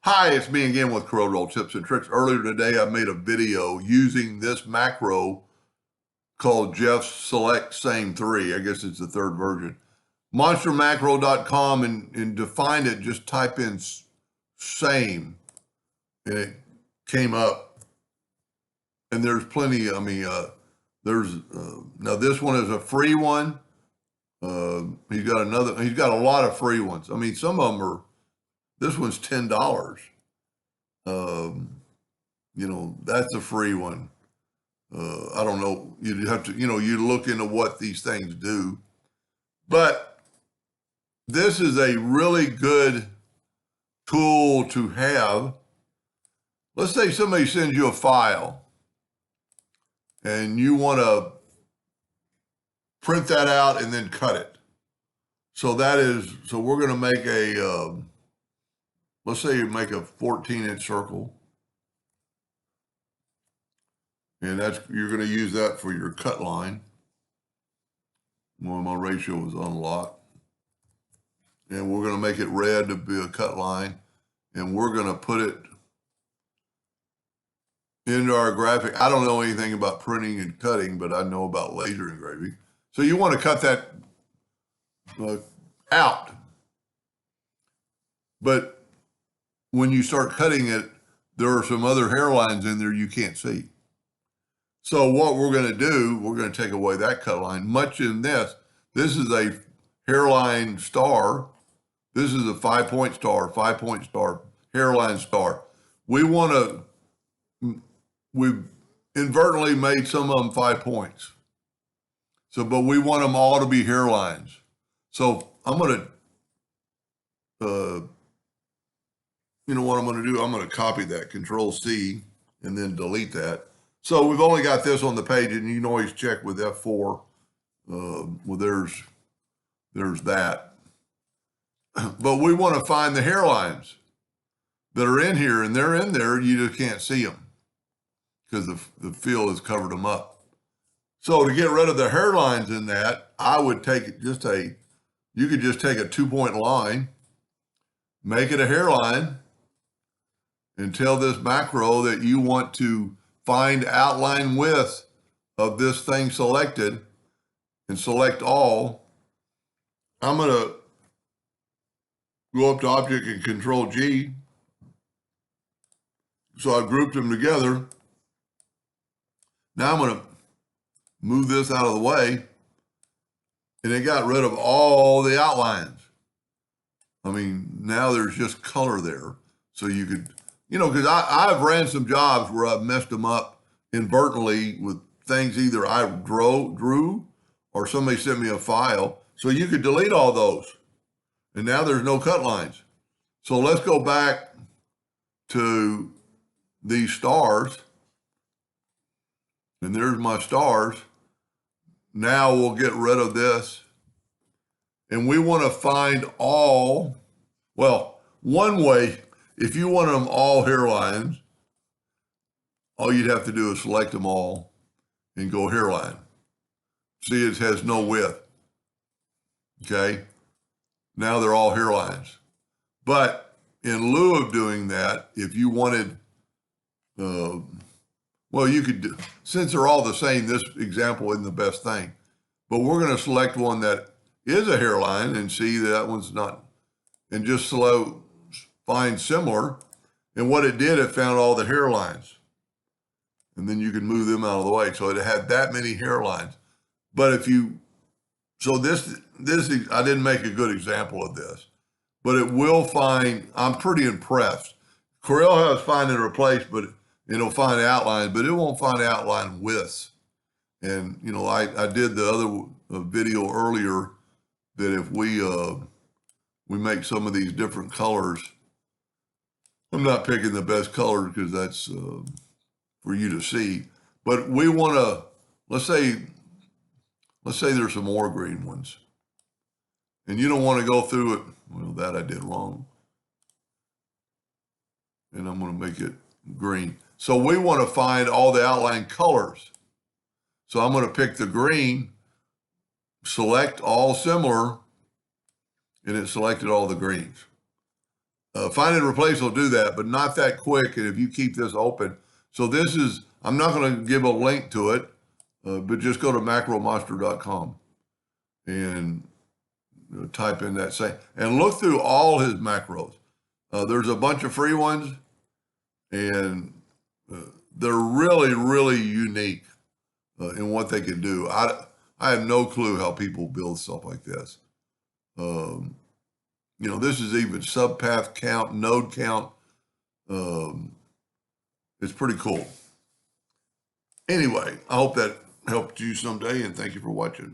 Hi, it's me again with CorelDraw tips and tricks. Earlier today, I made a video using this macro called Jeff's Select Same 3. I guess it's the third version. Monstermacro.com and to find it, just type in same and it came up. And there's plenty, now this one is a free one. He's got a lot of free ones. I mean, some of them are, this one's $10. That's a free one. I don't know. You'd have to, you look into what these things do. But this is a really good tool to have. Let's say somebody sends you a file and you want to print that out and then cut it. So we're going to make let's say you make a 14-inch circle. And you're going to use that for your cut line. Well, my ratio is unlocked. And we're going to make it red to be a cut line. And we're going to put it into our graphic. I don't know anything about printing and cutting, but I know about laser engraving. So you want to cut that out. But when you start cutting it, there are some other hairlines in there you can't see. So what we're going to do, we're going to take away that cut line. Much in this is a hairline star. This is a 5-point star, hairline star. We've inadvertently made some of them 5 points. But we want them all to be hairlines. So I'm going to, what I'm going to do? I'm going to copy that, Control-C, and then delete that. So we've only got this on the page, and you can always check with F4. There's that. But we want to find the hairlines that are in here, and they're in there. You just can't see them because the fill has covered them up. So to get rid of the hairlines in that, I would take you could just take a 2-point line, make it a hairline, and tell this macro that you want to find outline width of this thing selected and select all. I'm going to go up to Object and Control G. So I've grouped them together. Now I'm going to move this out of the way, and it got rid of all the outlines. I mean, now there's just color there. So you could, because I've ran some jobs where I've messed them up inadvertently with things either I drew or somebody sent me a file. So you could delete all those. And now there's no cut lines. So let's go back to these stars. And there's my stars. Now we'll get rid of this. And we want to find all, one way, if you want them all hairlines, all you'd have to do is select them all and go hairline. See, it has no width. Okay? Now they're all hairlines. But in lieu of doing that, if you wanted, you could do, since they're all the same, this example isn't the best thing. But we're going to select one that is a hairline and see that one's not, and just find similar. And what it did, it found all the hairlines. And then you can move them out of the way. So it had that many hairlines. But I didn't make a good example of this, but it will find, I'm pretty impressed. Corel has find and replace, but it'll find outlines, but it won't find outline widths. And, I did the other video earlier that if we make some of these different colors, I'm not picking the best color because that's for you to see, but we want to, let's say there's some more green ones and you don't want to go through it. Well, that I did wrong. And I'm going to make it green. So we want to find all the outline colors. So I'm going to pick the green, select all similar, and it selected all the greens. Find and replace will do that, but not that quick. And if you keep this open, so this is, I'm not going to give a link to it, but just go to macromonster.com and type in that same, and look through all his macros. There's a bunch of free ones, and they're really, really unique in what they can do. I have no clue how people build stuff like this. This is even subpath count, node count. It's pretty cool. Anyway, I hope that helped you someday, and thank you for watching.